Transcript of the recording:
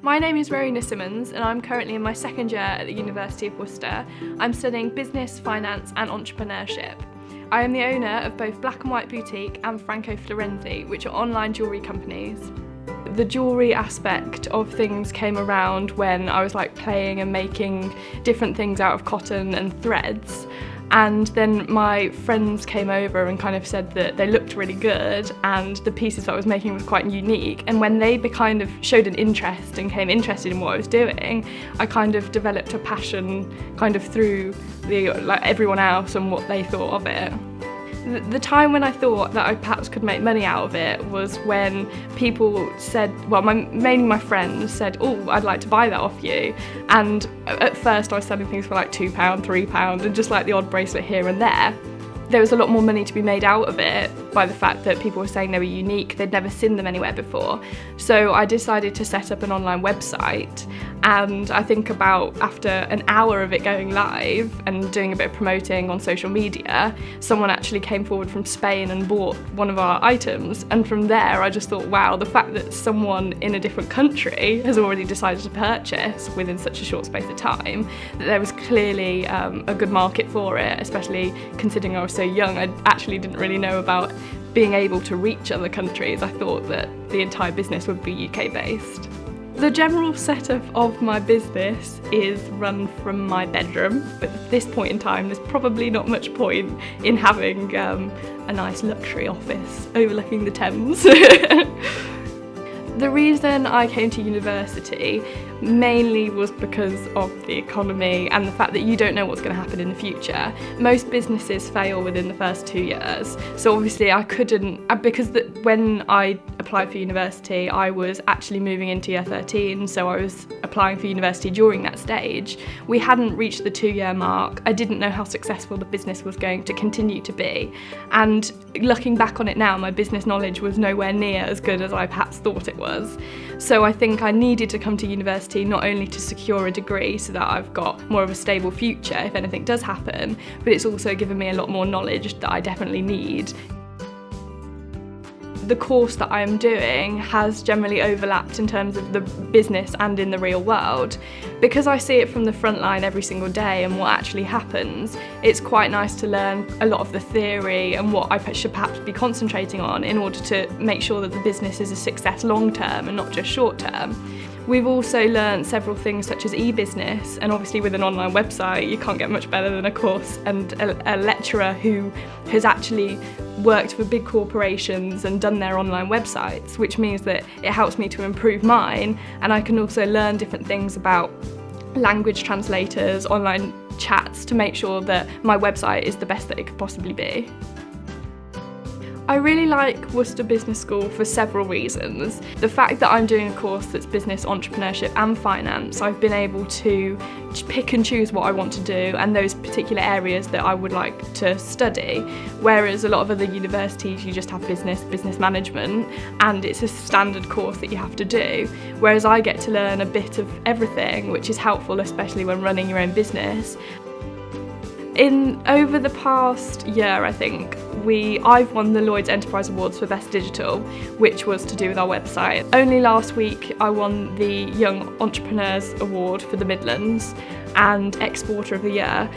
My name is Rowena Simmons and I'm currently in my second year at the University of Worcester. I'm studying business, finance and entrepreneurship. I am the owner of both Black and White Boutique and Franco Florenzi, which are online jewellery companies. The jewellery aspect of things came around when I was playing and making different things out of cotton and threads. And then my friends came over and kind of said that they looked really good and the pieces that I was making was quite unique. And when they kind of showed an interest and became interested in what I was doing, I kind of developed a passion kind of through everyone else and what they thought of it. The time when I thought that I perhaps could make money out of it was when people said, mainly my friends said, "Oh, I'd like to buy that off you." And at first I was selling things for £2, £3 and just the odd bracelet here and there. There was a lot more money to be made out of it by the fact that people were saying they were unique, they'd never seen them anywhere before. So I decided to set up an online website, and I think about after an hour of it going live and doing a bit of promoting on social media, someone actually came forward from Spain and bought one of our items, and from there I just thought, wow, the fact that someone in a different country has already decided to purchase within such a short space of time, that there was clearly a good market for it, especially considering I was so young. I actually didn't really know about being able to reach other countries. I thought that the entire business would be UK based. The general setup of my business is run from my bedroom, but at this point in time there's probably not much point in having a nice luxury office overlooking the Thames. The reason I came to university mainly was because of the economy and the fact that you don't know what's going to happen in the future. Most businesses fail within the first 2 years, so obviously I couldn't, because when I applied for university I was actually moving into year 13, so I was applying for university during that stage. We hadn't reached the 2-year mark. I didn't know how successful the business was going to continue to be, and looking back on it now, my business knowledge was nowhere near as good as I perhaps thought it was. So I think I needed to come to university not only to secure a degree so that I've got more of a stable future if anything does happen, but it's also given me a lot more knowledge that I definitely need. The course that I am doing has generally overlapped in terms of the business and in the real world. Because I see it from the front line every single day and what actually happens, it's quite nice to learn a lot of the theory and what I should perhaps be concentrating on in order to make sure that the business is a success long term and not just short term. We've also learned several things such as e-business, and obviously with an online website you can't get much better than a course and a lecturer who has actually worked for big corporations and done their online websites, which means that it helps me to improve mine, and I can also learn different things about language translators, online chats, to make sure that my website is the best that it could possibly be. I really like Worcester Business School for several reasons. The fact that I'm doing a course that's business, entrepreneurship and finance, I've been able to pick and choose what I want to do and those particular areas that I would like to study, whereas a lot of other universities you just have business management, and it's a standard course that you have to do, whereas I get to learn a bit of everything, which is helpful especially when running your own business. Over the past year, I think, I've won the Lloyd's Enterprise Awards for Best Digital, which was to do with our website. Only last week I won the Young Entrepreneurs Award for the Midlands and Exporter of the Year,